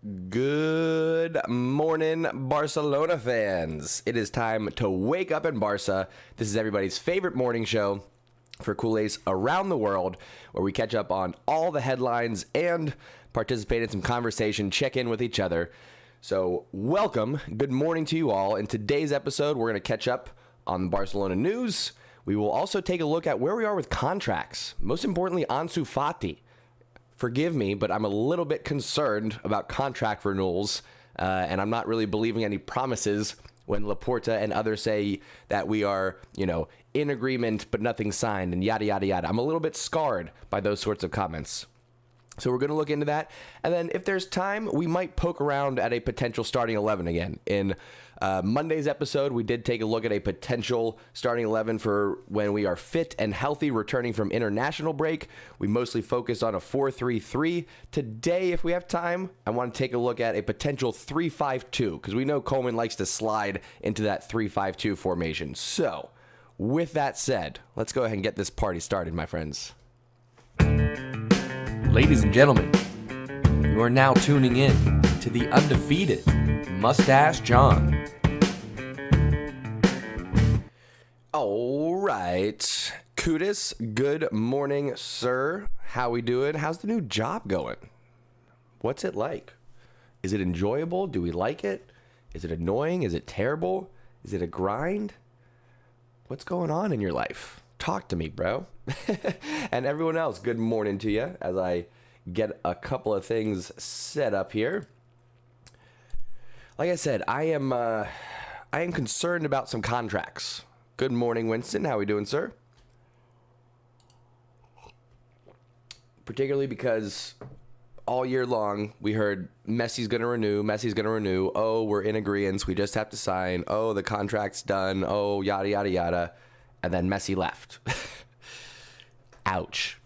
Good morning, Barcelona fans. It is time to wake up in Barca. This is everybody's favorite morning show for Culers around the world, where we catch up on all the headlines and participate in some conversation, check in with each other. So welcome, good morning to you all. In today's episode, we're going to catch up on the Barcelona news. We will also take a look at where we are with contracts. Most importantly, Ansu Fati. Forgive me, but I'm a little bit concerned about contract renewals, and I'm not really believing any promises when Laporta and others say that we are, in agreement, but nothing signed, and yada, yada, yada. I'm a little bit scarred by those sorts of comments. So we're going to look into that. And then if there's time, we might poke around at a potential starting 11 again. In Monday's episode, we did take a look at a potential starting 11 for when we are fit and healthy, returning from international break. We mostly focused on a 4-3-3. Today, if we have time, I want to take a look at a potential 3-5-2, because we know Coleman likes to slide into that 3-5-2 formation. So, with that said, let's go ahead and get this party started, my friends. Ladies and gentlemen, you are now tuning in to the undefeated Mustache John. All right. Culers, good morning, sir. How we doing? How's the new job going? What's it like? Is it enjoyable? Do we like it? Is it annoying? Is it terrible? Is it a grind? What's going on in your life? Talk to me, bro. And everyone else, good morning to you as I get a couple of things set up here. Like I said, I am concerned about some contracts. Good morning, Winston. How we doing, sir? Particularly because all year long we heard Messi's going to renew. Oh, we're in agreement. We just have to sign. Oh, the contract's done. Oh, yada, yada, yada. And then Messi left. Ouch.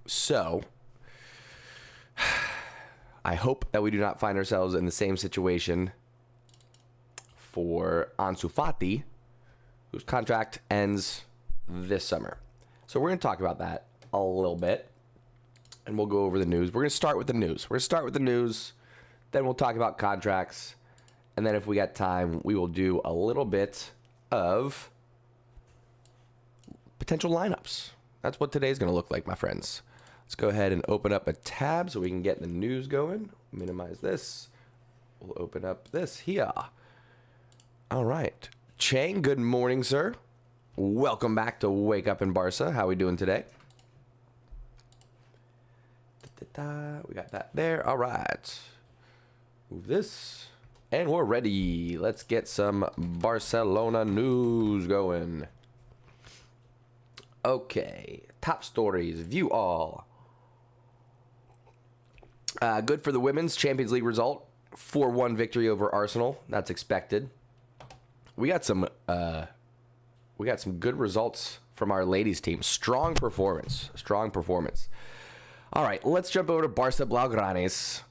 So, I hope that we do not find ourselves in the same situation for Ansu Fati, whose contract ends this summer. So we're going to talk about that a little bit, and we'll go over the news. We're going to start with the news. Then we'll talk about contracts, and then if we got time, we will do a little bit of potential lineups. That's what today's going to look like, my friends. Let's go ahead and open up a tab so we can get the news going. Minimize this. We'll open up this here. All right. Chang, good morning, sir. Welcome back to Wake Up in Barca. How are we doing today? We got that there. All right. Move this. And we're ready. Let's get some Barcelona news going. Okay. Top stories. View all. Good for the women's Champions League result. 4-1 victory over Arsenal. That's expected. We got some good results from our ladies team. Strong performance. All right, let's jump over to Barca Blaugranes.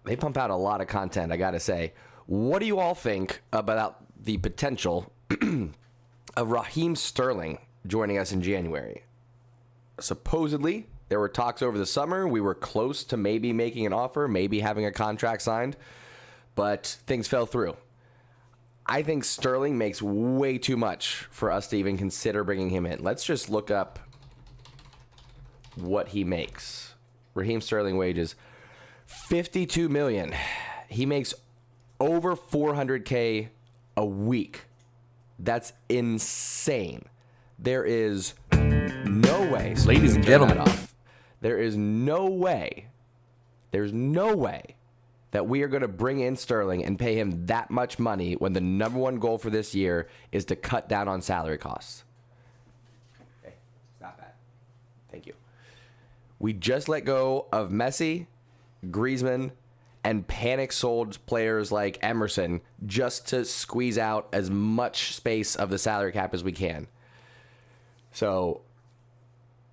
They pump out a lot of content, I got to say. What do you all think about the potential of Raheem Sterling joining us in January? Supposedly, there were talks over the summer. We were close to maybe making an offer, maybe having a contract signed, but things fell through. I think Sterling makes way too much for us to even consider bringing him in. Let's just look up what he makes. Raheem Sterling wages, $52 million. He makes over $400K a week. That's insane. There is no way. Ladies and gentlemen, there's no way that we are going to bring in Sterling and pay him that much money when the number one goal for this year is to cut down on salary costs. Okay, stop that. Thank you. We just let go of Messi, Griezmann, and panic sold players like Emerson just to squeeze out as much space of the salary cap as we can. So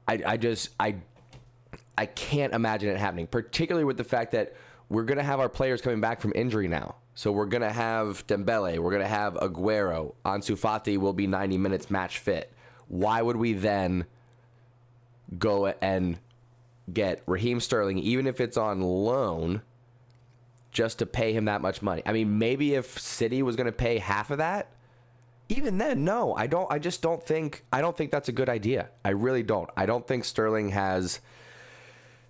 I can't imagine it happening, particularly with the fact that we're going to have our players coming back from injury now. So we're going to have Dembele, we're going to have Aguero, Ansu Fati will be 90 minutes match fit. Why would we then go and get Raheem Sterling, even if it's on loan, just to pay him that much money. I mean, maybe if City was going to pay half of that, even then, no, I don't. I just don't think. I don't think that's a good idea. I really don't. I don't think Sterling has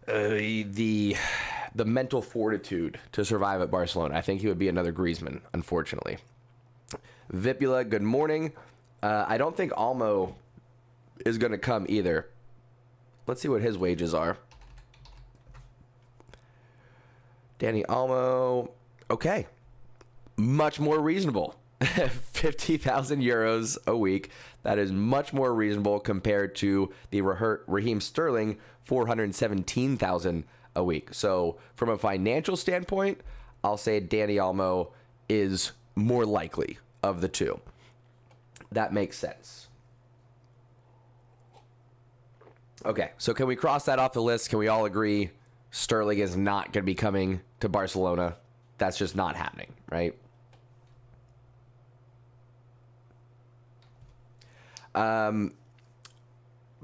the mental fortitude to survive at Barcelona. I think he would be another Griezmann, unfortunately. Vipula, good morning. I don't think Almo is going to come either. Let's see what his wages are. Danny Almo, okay, much more reasonable. 50,000 euros a week. That is much more reasonable compared to the Raheem Sterling 417,000 a week. So from a financial standpoint, I'll say Danny Almo is more likely of the two. That makes sense. Okay, so can we cross that off the list? Can we all agree Sterling is not going to be coming to Barcelona? That's just not happening, right?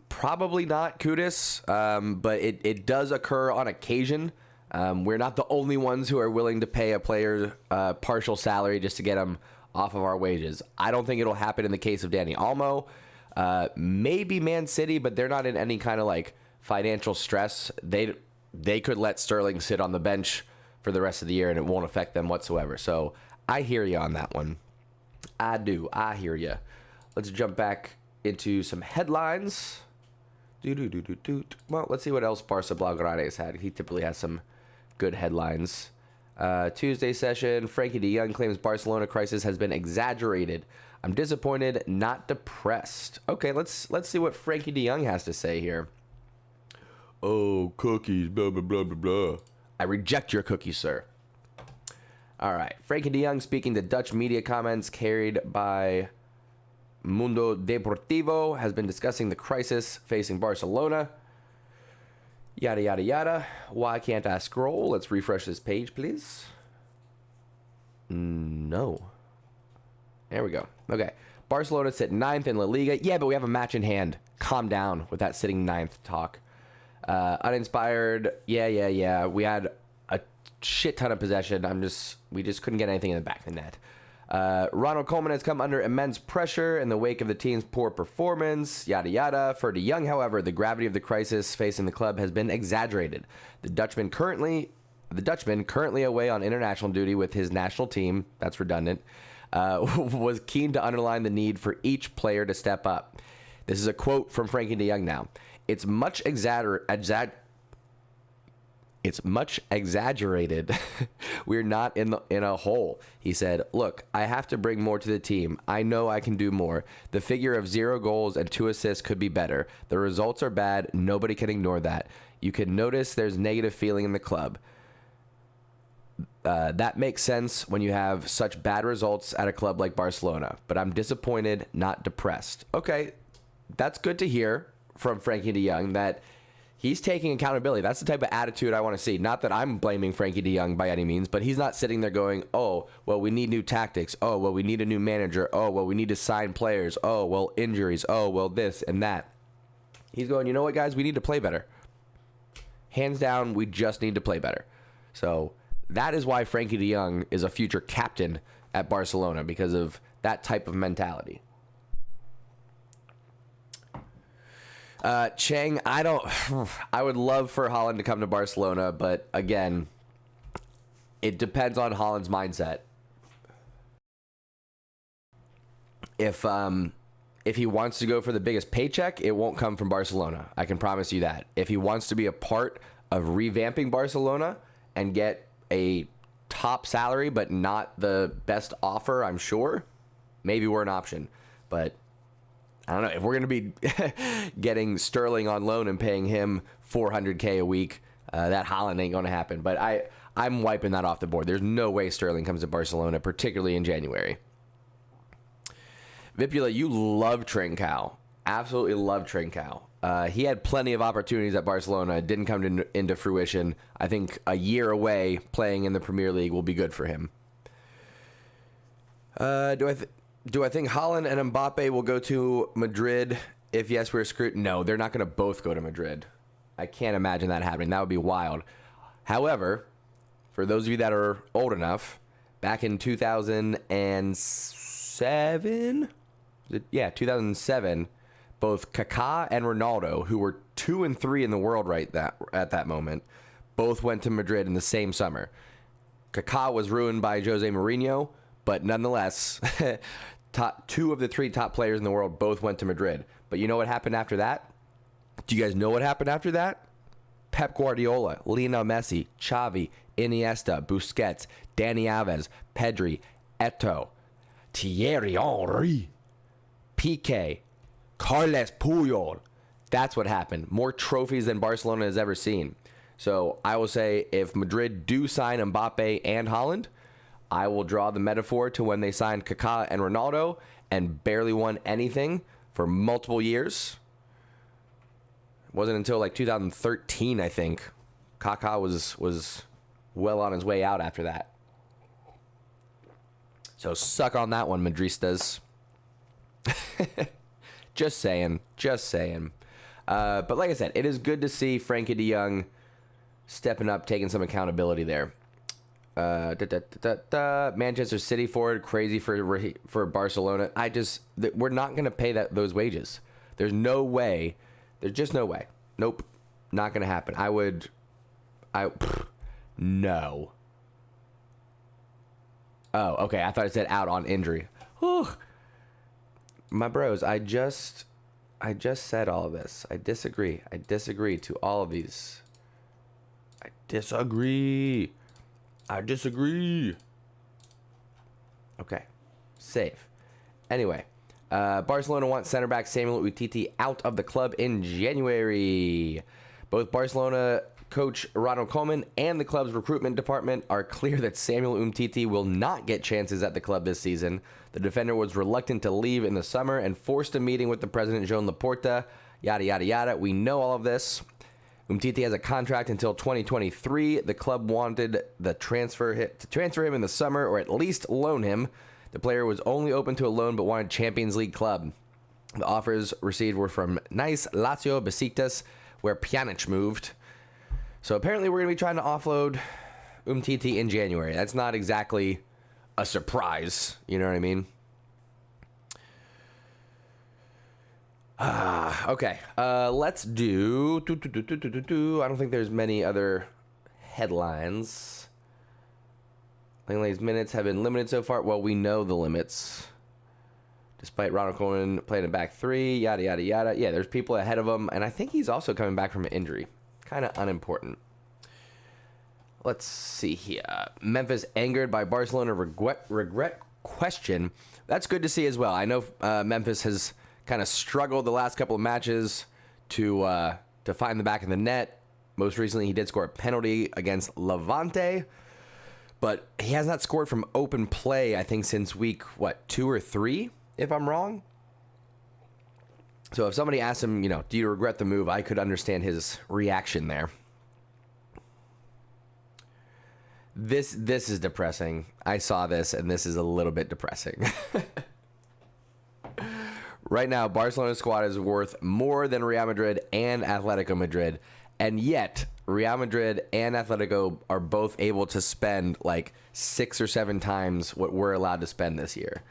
Probably not Culers, but it does occur on occasion. We're not the only ones who are willing to pay a player partial salary just to get them off of our wages. I don't think it'll happen in the case of Danny Almo. Maybe Man City, but they're not in any kind of like financial stress. They could let Sterling sit on the bench for the rest of the year and it won't affect them whatsoever. So I hear you on that one. I do. I hear you. Let's jump back into some headlines. Well, let's see what else Barca Blaugrana has had. He typically has some good headlines. Tuesday session, Frankie de Jong claims Barcelona crisis has been exaggerated. I'm disappointed, not depressed. Okay, let's see what Frankie de Jong has to say here. Oh, cookies, blah, blah, blah, blah, blah. I reject your cookies, sir. All right. Frankie de Jong speaking to Dutch media comments carried by Mundo Deportivo has been discussing the crisis facing Barcelona. Yada, yada, yada. Why can't I scroll? Let's refresh this page, please. No. There we go. Okay. Barcelona sit 9th in La Liga. Yeah, but we have a match in hand. Calm down with that sitting 9th talk. Uninspired. Yeah. We had a shit ton of possession. We just couldn't get anything in the back of the net. Ronald Koeman has come under immense pressure in the wake of the team's poor performance, yada yada. For de Jong, however, the gravity of the crisis facing the club has been exaggerated. The Dutchman currently away on international duty with his national team, that's redundant, was keen to underline the need for each player to step up. This is a quote from Frankie de Jong now. It's much exaggerated. We're not in a hole. He said, look, I have to bring more to the team. I know I can do more. The figure of 0 goals and 2 assists could be better. The results are bad. Nobody can ignore that. You can notice there's negative feeling in the club. That makes sense when you have such bad results at a club like Barcelona. But I'm disappointed, not depressed. Okay, that's good to hear from Frankie de Jong that he's taking accountability. That's the type of attitude I want to see. Not that I'm blaming Frankie de Jong by any means, but he's not sitting there going, oh, well, we need new tactics. Oh, well, we need a new manager. Oh, well, we need to sign players. Oh, well, injuries. Oh, well, this and that. He's going, you know what, guys? We need to play better. Hands down, we just need to play better. So that is why Frankie de Jong is a future captain at Barcelona, because of that type of mentality. Cheng, I would love for Haaland to come to Barcelona, but again, it depends on Haaland's mindset. If he wants to go for the biggest paycheck, it won't come from Barcelona. I can promise you that. If he wants to be a part of revamping Barcelona and get a top salary, but not the best offer, I'm sure, maybe we're an option. But I don't know if we're going to be getting Sterling on loan and paying him $400K a week. That Haaland ain't going to happen. But I'm wiping that off the board. There's no way Sterling comes to Barcelona, particularly in January. Vipula, you love Trincao. Absolutely love Trincao. He had plenty of opportunities at Barcelona. It didn't come into fruition. I think a year away playing in the Premier League will be good for him. Do I think Haaland and Mbappe will go to Madrid? If yes, we're screwed. No, they're not going to both go to Madrid. I can't imagine that happening. That would be wild. However, for those of you that are old enough, back in 2007, 2007, both Kaká and Ronaldo, who were 2 and 3 in the world at that moment, both went to Madrid in the same summer. Kaká was ruined by Jose Mourinho, but nonetheless, 2 of the 3 top players in the world both went to Madrid. But you know what happened after that? Do you guys know what happened after that? Pep Guardiola, Lionel Messi, Xavi, Iniesta, Busquets, Dani Alves, Pedri, Eto'o, Thierry Henry, Piqué, Carles Puyol. That's what happened. More trophies than Barcelona has ever seen. So I will say if Madrid do sign Mbappe and Haaland, I will draw the metaphor to when they signed Kaká and Ronaldo and barely won anything for multiple years. It wasn't until like 2013, I think, Kaká was well on his way out after that. So suck on that one, Madristas. Just saying. But like I said, it is good to see Frankie de Jong stepping up, taking some accountability there. Manchester City forward, crazy for Barcelona. We're not going to pay those wages. There's no way. There's just no way. Nope. Not going to happen. No. Oh, okay. I thought it said out on injury. Whew. My bros, I just said all of this. I disagree to all of these. I disagree. Okay. Safe. Anyway, Barcelona wants center back Samuel Umtiti out of the club in January. Both Barcelona coach Ronald Koeman and the club's recruitment department are clear that Samuel Umtiti will not get chances at the club this season. The defender was reluctant to leave in the summer and forced a meeting with the president, Joan Laporta. Yada, yada, yada. We know all of this. Umtiti has a contract until 2023. The club wanted to transfer him in the summer or at least loan him. The player was only open to a loan but wanted Champions League club. The offers received were from Nice, Lazio, Besiktas, where Pjanic moved. So apparently we're going to be trying to offload Umtiti in January. That's not exactly a surprise. You know what I mean? Okay. Let's do... I don't think there's many other headlines. Langley's minutes have been limited so far. Well, we know the limits. Despite Ronald Koeman playing a back 3, yada, yada, yada. Yeah, there's people ahead of him. And I think he's also coming back from an injury. Kind of unimportant. Let's see here. Memphis angered by Barcelona regret question. That's good to see as well. I know Memphis has kind of struggled the last couple of matches to find the back of the net. Most recently, he did score a penalty against Levante. But he has not scored from open play, I think, since week, 2 or 3, if I'm wrong? So if somebody asked him, do you regret the move, I could understand his reaction there. This is depressing. I saw this, and this is a little bit depressing. Right now, Barcelona's squad is worth more than Real Madrid and Atletico Madrid, and yet Real Madrid and Atletico are both able to spend like 6 or 7 times what we're allowed to spend this year.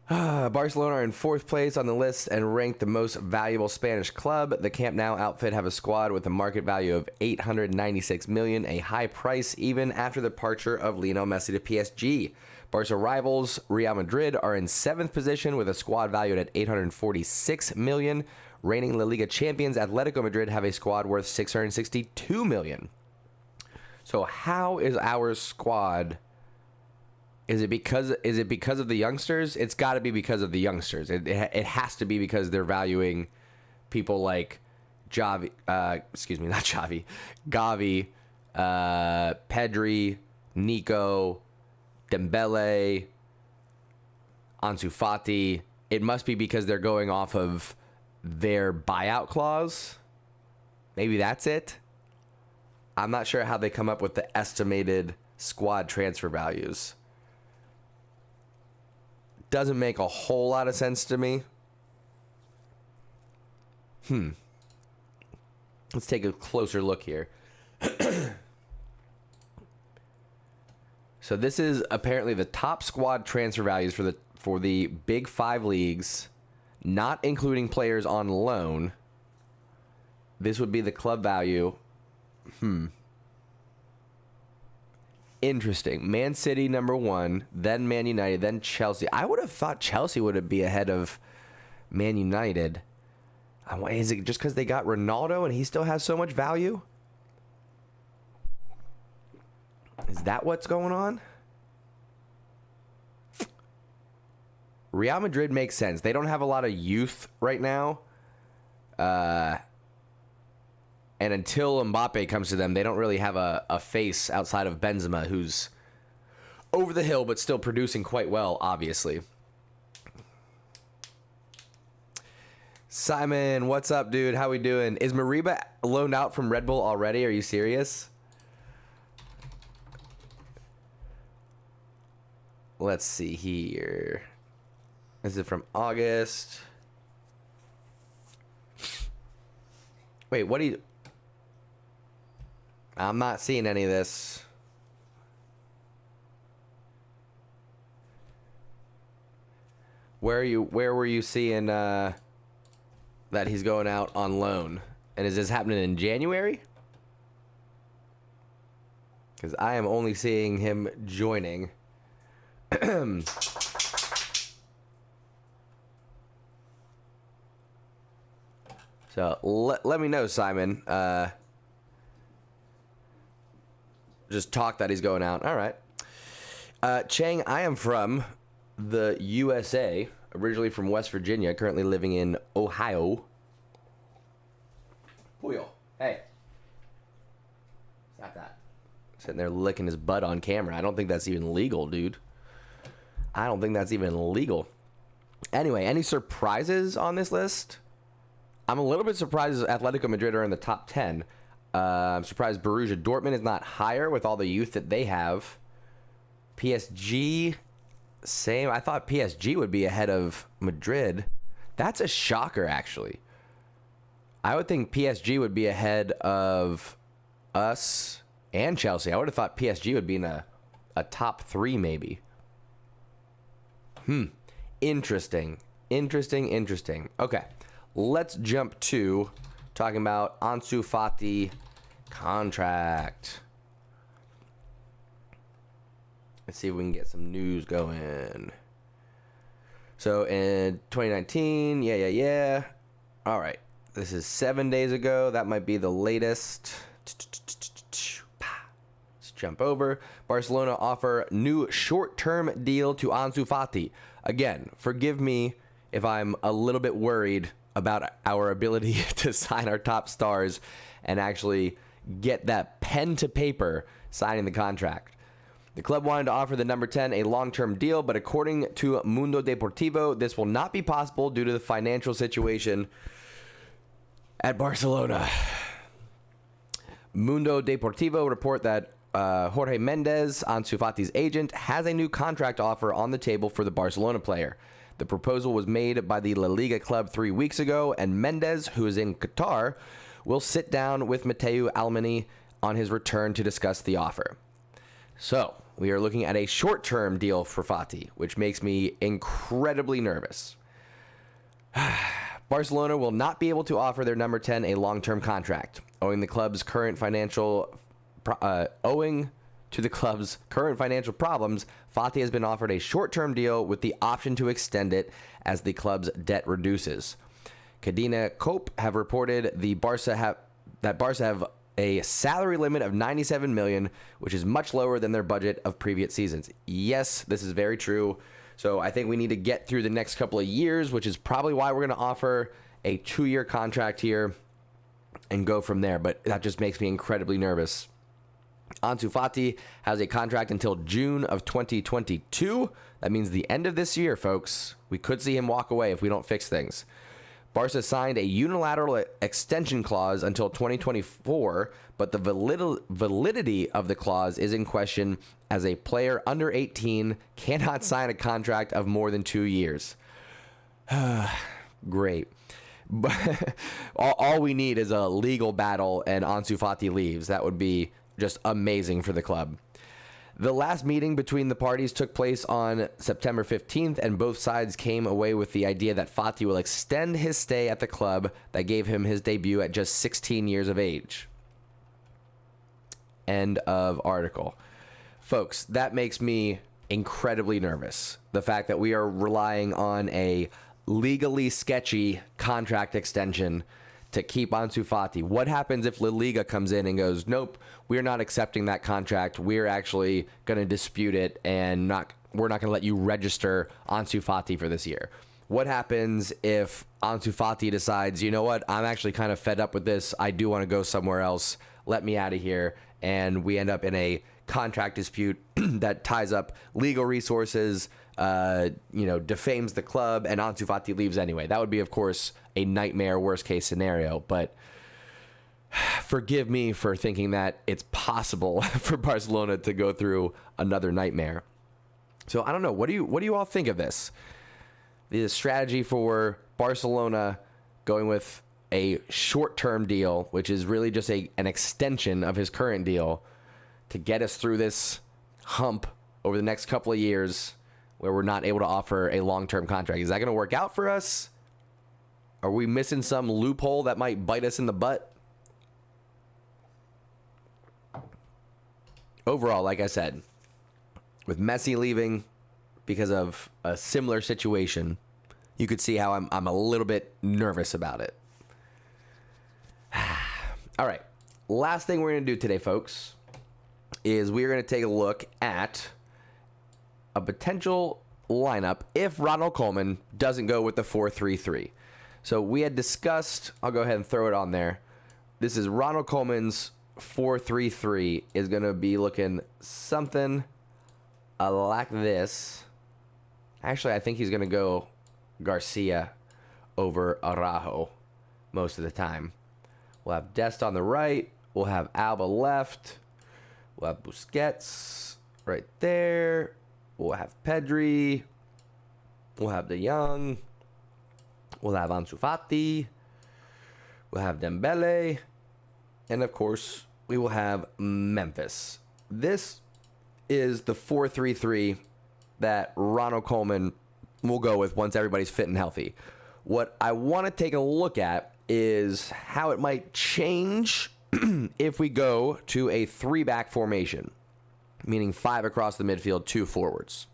Barcelona are in 4th place on the list and ranked the most valuable Spanish club. The Camp Nou outfit have a squad with a market value of $896 million, a high price even after the departure of Lionel Messi to PSG. Barca rivals Real Madrid are in 7th position with a squad valued at $846 million. Reigning La Liga champions Atletico Madrid have a squad worth $662 million. So how is our squad? Is it because of the youngsters? It's got to be because of the youngsters. It has to be because they're valuing people like Gavi, Pedri, Nico, Dembele, Ansu Fati. It must be because they're going off of their buyout clause. Maybe that's it. I'm not sure how they come up with the estimated squad transfer values. Doesn't make a whole lot of sense to me. Let's take a closer look here. So this is apparently the top squad transfer values for the Big 5 leagues, not including players on loan. This would be the club value. Interesting. Man City number 1, then Man United, then Chelsea. I would have thought Chelsea would be ahead of Man United. Is it just because they got Ronaldo and he still has so much value? Is that what's going on? Real Madrid makes sense. They don't have a lot of youth right now. And until Mbappe comes to them, they don't really have a face outside of Benzema, who's over the hill but still producing quite well, obviously. Simon, what's up, dude? How we doing? Is Mariba loaned out from Red Bull already? Are you serious? Let's see here. Is it from August? Wait, what do you... I'm not seeing any of this. Where were you seeing that he's going out on loan? And is this happening in January? Because I am only seeing him joining. So let me know, Simon. Just talk that he's going out. All right. Chang, I am from the USA, originally from West Virginia, currently living in Ohio. Puyo, hey. Stop that. Sitting there licking his butt on camera. I don't think that's even legal, dude. I don't think that's even legal. Anyway, any surprises on this list? I'm a little bit surprised Atletico Madrid are in the top 10. I'm surprised Borussia Dortmund is not higher with all the youth that they have. PSG, same. I thought PSG would be ahead of Madrid. That's a shocker, actually. I would think PSG would be ahead of us and Chelsea. I would have thought PSG would be in a top 3 maybe. Interesting. Okay, let's jump to talking about Ansu Fati contract. Let's see if we can get some news going. So in 2019, yeah. All right, this is 7 days ago. That might be the latest. Let's jump over. Barcelona offer new short-term deal to Ansu Fati. Again, forgive me if I'm a little bit worried about our ability to sign our top stars and actually get that pen to paper signing the contract. The club wanted to offer the number 10 a long-term deal, but according to Mundo Deportivo, this will not be possible due to the financial situation at Barcelona. Mundo Deportivo report that Jorge Mendes, Ansu Fati's agent, has a new contract offer on the table for the Barcelona player. The proposal was made by the La Liga club 3 weeks ago, and Mendes, who is in Qatar, will sit down with Mateu Almani on his return to discuss the offer. So, we are looking at a short-term deal for Fati, which makes me incredibly nervous. Barcelona will not be able to offer their number 10 a long-term contract, owing to the club's current financial problems. Fati has been offered a short-term deal with the option to extend it as the club's debt reduces. Cadena Cope have reported that Barca have a salary limit of $97 million, which is much lower than their budget of previous seasons. Yes, this is very true. So I think we need to get through the next couple of years, which is probably why we're going to offer a 2-year contract here and go from there. But that just makes me incredibly nervous. Ansu Fati has a contract until June of 2022. That means the end of this year, folks. We could see him walk away if we don't fix things. Barca signed a unilateral extension clause until 2024, but the validity of the clause is in question as a player under 18 cannot sign a contract of more than 2 years. Great. But all we need is a legal battle and Ansu Fati leaves. That would be just amazing for the club. The last meeting between the parties took place on September 15th, and both sides came away with the idea that Fati will extend his stay at the club that gave him his debut at just 16 years of age. End of article. Folks, that makes me incredibly nervous. The fact that we are relying on a legally sketchy contract extension to keep Ansu Fati. What happens if La Liga comes in and goes, nope, we're not accepting that contract. We're actually going to dispute it, and we're not going to let you register Ansu Fati for this year. What happens if Ansu Fati decides, you know what, I'm actually kind of fed up with this. I do want to go somewhere else. Let me out of here. And we end up in a contract dispute that ties up legal resources, defames the club, and Ansu Fati leaves anyway. That would be, of course, a nightmare worst case scenario, but forgive me for thinking that it's possible for Barcelona to go through another nightmare. So I don't know. What do you all think of this? The strategy for Barcelona going with a short-term deal, which is really just an extension of his current deal, to get us through this hump over the next couple of years where we're not able to offer a long-term contract. Is that going to work out for us? Are we missing some loophole that might bite us in the butt? Overall, like I said, with Messi leaving because of a similar situation, you could see how I'm a little bit nervous about it. All right. Last thing we're going to do today, folks, is we're going to take a look at a potential lineup if Ronald Koeman doesn't go with the 4-3-3. So we had discussed, I'll go ahead and throw it on there. This is Ronald Koeman's 4-3-3 is going to be looking something like this. Actually, I think he's going to go Garcia over Araujo most of the time. We'll have Dest on the right. We'll have Alba left. We'll have Busquets right there. We'll have Pedri. We'll have De Jong. We'll have Ansu Fati. We'll have Dembele. And, of course, we will have Memphis. This is the 4-3-3 that Ronald Koeman will go with once everybody's fit and healthy. What I want to take a look at is how it might change if we go to a 3-back formation, meaning 5 across the midfield, 2 forwards.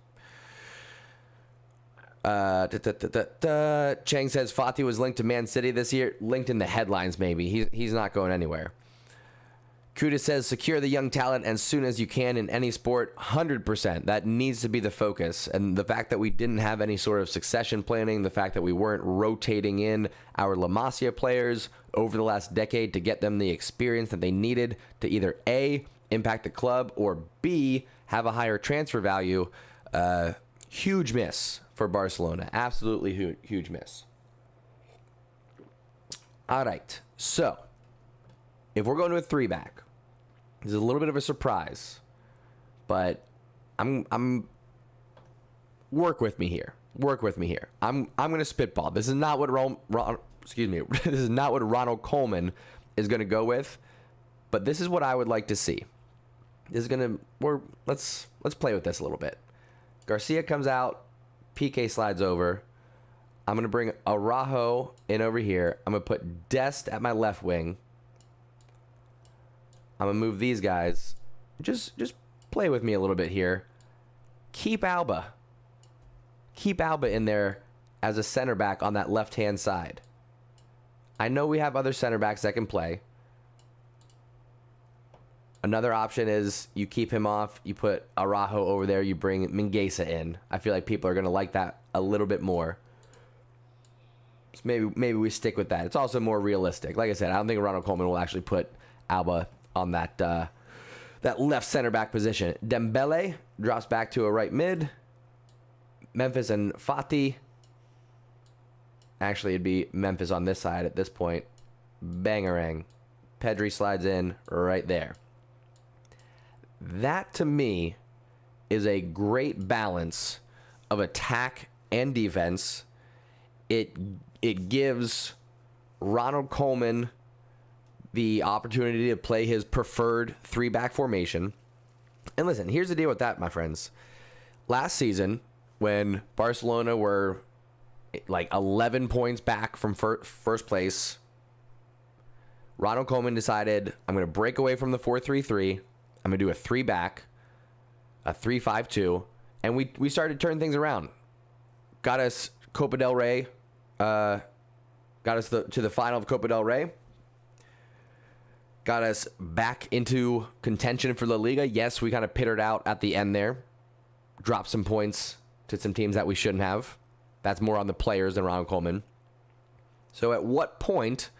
Chang says Fati was linked to Man City this year. Linked in the headlines, maybe. He's not going anywhere. Kuda says secure the young talent as soon as you can in any sport. 100%. That needs to be the focus. And the fact that we didn't have any sort of succession planning, the fact that we weren't rotating in our La Masia players over the last decade to get them the experience that they needed to either A, impact the club, or B, have a higher transfer value. Huge miss for Barcelona. Absolutely huge miss. All right. So, if we're going to a 3-back, this is a little bit of a surprise, but I'm work with me here. I'm going to spitball. This is not what this is not what Ronald Koeman is going to go with, but this is what I would like to see. This is going to let's play with this a little bit. Garcia comes out, PK slides over. I'm going to bring Araujo in over here. I'm going to put Dest at my left wing. I'm going to move these guys. Just play with me a little bit here. Keep Alba in there as a center back on that left-hand side. I know we have other center backs that can play. Another option is you keep him off, you put Araujo over there, you bring Mingueza in. I feel like people are going to like that a little bit more. So maybe we stick with that. It's also more realistic. Like I said, I don't think Ronald Koeman will actually put Alba on that left center back position. Dembele drops back to a right mid. Memphis and Fati. Actually, it'd be Memphis on this side at this point. Bangarang. Pedri slides in right there. That, to me, is a great balance of attack and defense. It gives Ronald Koeman the opportunity to play his preferred 3-back formation. And listen, here's the deal with that, my friends. Last season, when Barcelona were like 11 points back from first place, Ronald Koeman decided, I'm going to break away from the 4-3-3. I'm going to do a 3-back, a 3-5-2, and we started turning things around. Got us Copa del Rey, got us to the final of Copa del Rey. Got us back into contention for La Liga. Yes, we kind of pittered out at the end there. Dropped some points to some teams that we shouldn't have. That's more on the players than Ronald Koeman. So at what point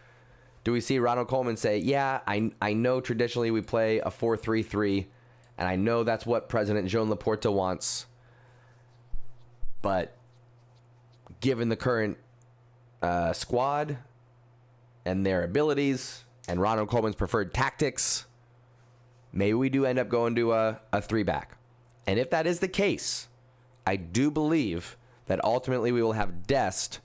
do we see Ronald Koeman say, yeah, I know traditionally we play a 4-3-3, and I know that's what President Joan Laporta wants, but given the current squad and their abilities and Ronald Koeman's preferred tactics, maybe we do end up going to a 3-back. And if that is the case, I do believe that ultimately we will have Dest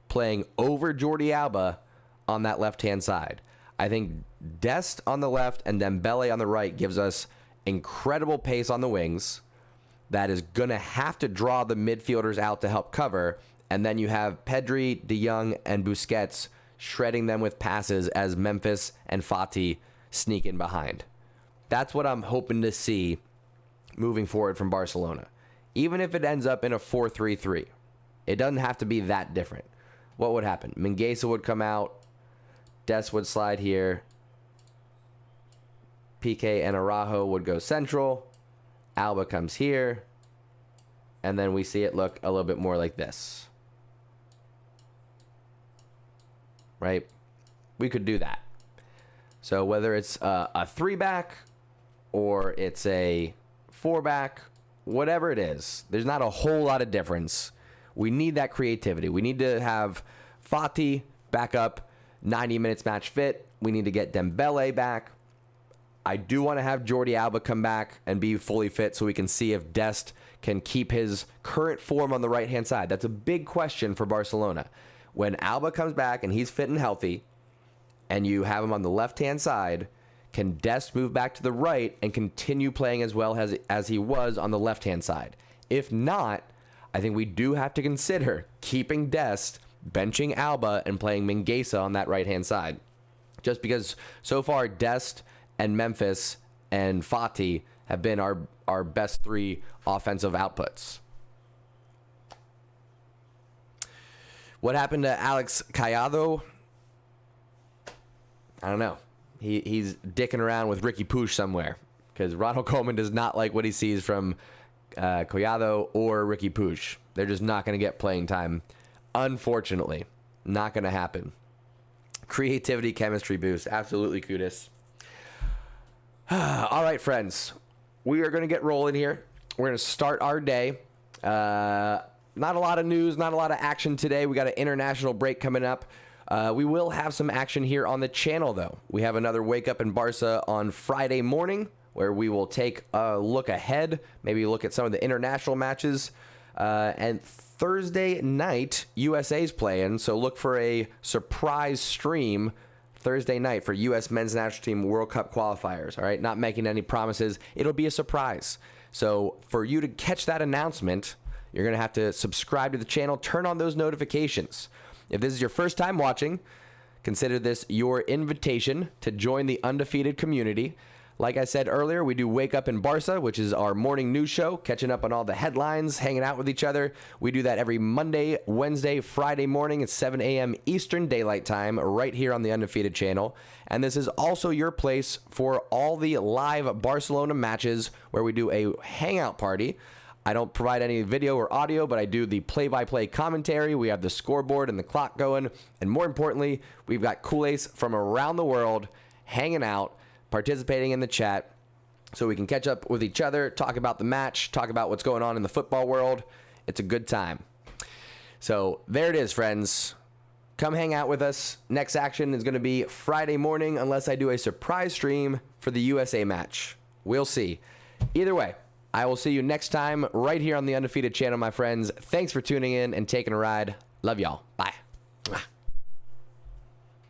playing over Jordi Alba on that left-hand side. I think Dest on the left and Dembele on the right gives us incredible pace on the wings that is going to have to draw the midfielders out to help cover, and then you have Pedri, De Jong, and Busquets shredding them with passes as Memphis and Fati sneak in behind. That's what I'm hoping to see moving forward from Barcelona. Even if it ends up in a 4-3-3, it doesn't have to be that different. What would happen? Mingueza would come out, Dest would slide here, Piqué and Araujo would go central, Alba comes here, and then we see it look a little bit more like this. Right? We could do that. So whether it's a 3-back or it's a 4-back, whatever it is, there's not a whole lot of difference. We need that creativity. We need to have Fati back up, 90 minutes match fit. We need to get Dembele back. I do want to have Jordi Alba come back and be fully fit so we can see if Dest can keep his current form on the right-hand side. That's a big question for Barcelona. When Alba comes back and he's fit and healthy and you have him on the left-hand side, can Dest move back to the right and continue playing as well as he was on the left-hand side? If not, I think we do have to consider keeping Dest, benching Alba, and playing Mingueza on that right-hand side. Just because so far Dest and Memphis and Fati have been our best 3 offensive outputs. What happened to Alex Collado? I don't know. He's dicking around with Ricky Puig somewhere because Ronald Koeman does not like what he sees from Collado or Ricky Puig. They're just not going to get playing time. Unfortunately, not going to happen. Creativity, chemistry boost. Absolutely, Kudus. All right, friends. We are going to get rolling here. We're going to start our day. Not a lot of news, not a lot of action today. We got an international break coming up. We will have some action here on the channel, though. We have another Wake Up in Barca on Friday morning, where we will take a look ahead, maybe look at some of the international matches. And Thursday night, USA's playing, so look for a surprise stream Thursday night for U.S. Men's National Team World Cup qualifiers, all right? Not making any promises. It'll be a surprise. So for you to catch that announcement, you're going to have to subscribe to the channel, turn on those notifications. If this is your first time watching, consider this your invitation to join the undefeated community. Like I said earlier, we do Wake Up in Barca, which is our morning news show, catching up on all the headlines, hanging out with each other. We do that every Monday, Wednesday, Friday morning at 7 a.m. Eastern Daylight Time, right here on the Undefeated channel. And this is also your place for all the live Barcelona matches where we do a hangout party. I don't provide any video or audio, but I do the play-by-play commentary. We have the scoreboard and the clock going. And more importantly, we've got Culers from around the world hanging out, participating in the chat, so we can catch up with each other, talk about the match, talk about what's going on in the football world. It's a good time. So there it is, friends. Come hang out with us. Next action is going to be Friday morning, unless I do a surprise stream for the USA match. We'll see. Either way, I will see you next time right here on the Undefeated channel, my friends. Thanks for tuning in and taking a ride. Love y'all. Bye.